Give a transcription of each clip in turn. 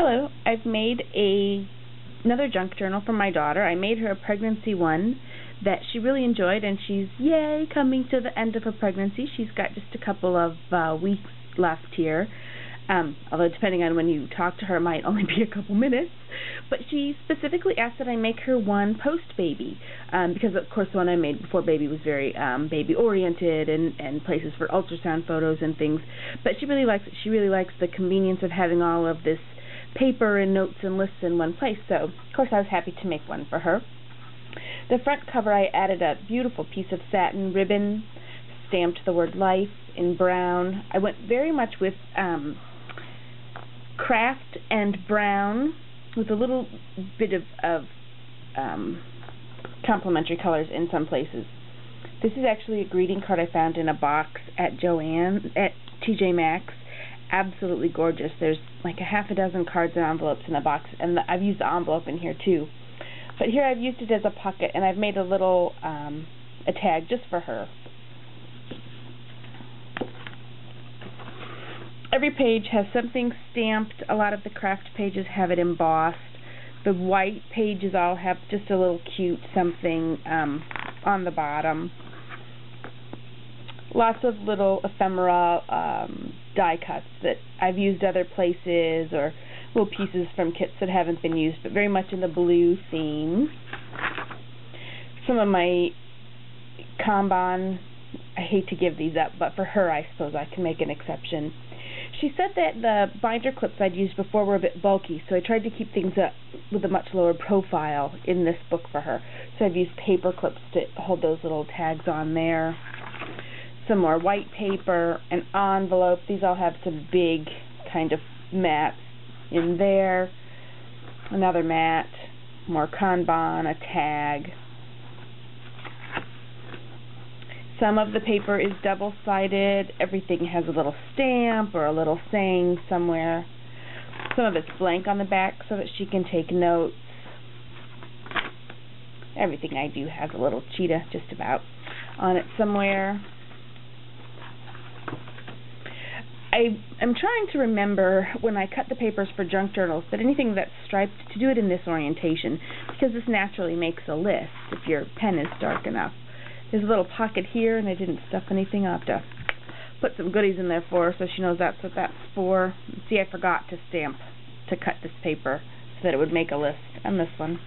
Hello, I've made another junk journal for my daughter. I made her a pregnancy one that she really enjoyed, and she's, yay, coming to the end of her pregnancy. She's got just a couple of weeks left here, although depending on when you talk to her, it might only be a couple minutes. But she specifically asked that I make her one post-baby, because of course the one I made before baby was very baby-oriented and places for ultrasound photos and things. But she really likes it. She really likes the convenience of having all of this paper and notes and lists in one place. So, of course, I was happy to make one for her. The front cover, I added a beautiful piece of satin ribbon, stamped the word life in brown. I went very much with craft and brown with a little bit of complementary colors in some places. This is actually a greeting card I found in a box at TJ Maxx. Absolutely gorgeous. There's like a half a dozen cards and envelopes in the box, and I've used the envelope in here too. But here I've used it as a pocket, and I've made a little a tag just for her. Every page has something stamped. A lot of the craft pages have it embossed. The white pages all have just a little cute something on the bottom. Lots of little ephemera die cuts that I've used other places, or little pieces from kits that haven't been used, but very much in the blue theme. Some of my Kanban, I hate to give these up, but for her I suppose I can make an exception. She said that the binder clips I'd used before were a bit bulky, so I tried to keep things up with a much lower profile in this book for her. So I've used paper clips to hold those little tags on there. Some more white paper, an envelope. These all have some big kind of mats in there. Another mat, more Kanban, a tag. Some of the paper is double-sided. Everything has a little stamp or a little saying somewhere. Some of it's blank on the back so that she can take notes. Everything I do has a little cheetah just about on it somewhere. I'm trying to remember when I cut the papers for junk journals, but anything that's striped, to do it in this orientation, because this naturally makes a list if your pen is dark enough. There's a little pocket here, and I didn't stuff anything. I'll have to put some goodies in there for her so she knows that's what that's for. See, I forgot to cut this paper so that it would make a list on this one.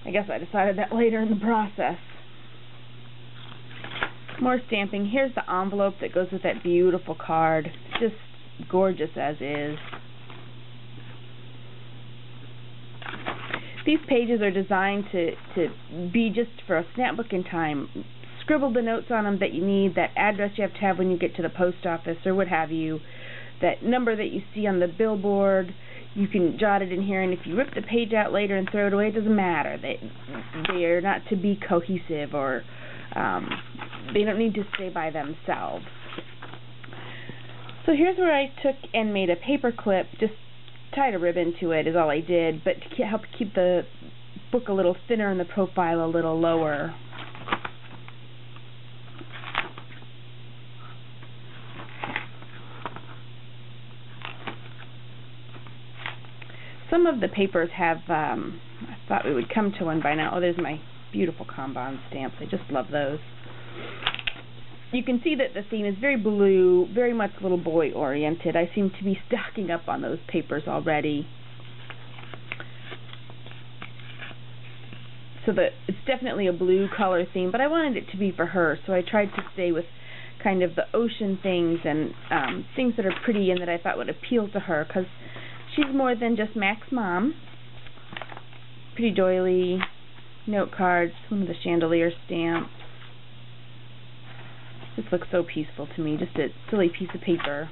I guess I decided that later in the process. More stamping. Here's the envelope that goes with that beautiful card. It's just gorgeous as is. These pages are designed to be just for a snapbook in time. Scribble the notes on them that you need, that address you have when you get to the post office or what have you, that number that you see on the billboard. You can jot it in here, and if you rip the page out later and throw it away, it doesn't matter. They are not to be cohesive, or they don't need to stay by themselves. So here's where I took and made a paper clip, just tied a ribbon to it is all I did, but to help keep the book a little thinner and the profile a little lower. Some of the papers have, I thought we would come to one by now. Oh, there's my beautiful Kanban stamps. I just love those. You can see that the theme is very blue, very much little boy oriented. I seem to be stocking up on those papers already. So it's definitely a blue color theme, but I wanted it to be for her, so I tried to stay with kind of the ocean things and things that are pretty and that I thought would appeal to her, because she's more than just Mac's mom. Pretty doily, note cards, some of the chandelier stamps. This looks so peaceful to me, just a silly piece of paper.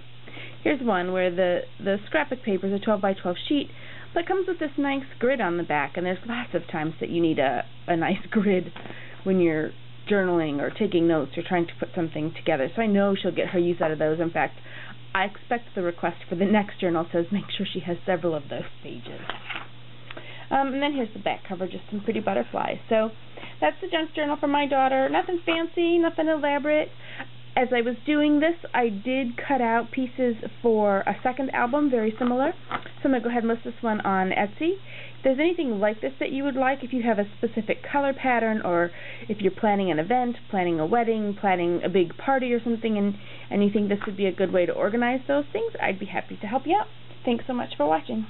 Here's one where the scrapbook paper is a 12 by 12 sheet, but comes with this nice grid on the back, and there's lots of times that you need a nice grid when you're journaling or taking notes or trying to put something together. So I know she'll get her use out of those. In fact, I expect the request for the next journal says make sure she has several of those pages. And then here's the back cover, just some pretty butterflies. So that's the junk journal for my daughter. Nothing fancy, nothing elaborate. As I was doing this, I did cut out pieces for a second album, very similar. So I'm going to go ahead and list this one on Etsy. If there's anything like this that you would like, if you have a specific color pattern, or if you're planning an event, planning a wedding, planning a big party or something, and you think this would be a good way to organize those things, I'd be happy to help you out. Thanks so much for watching.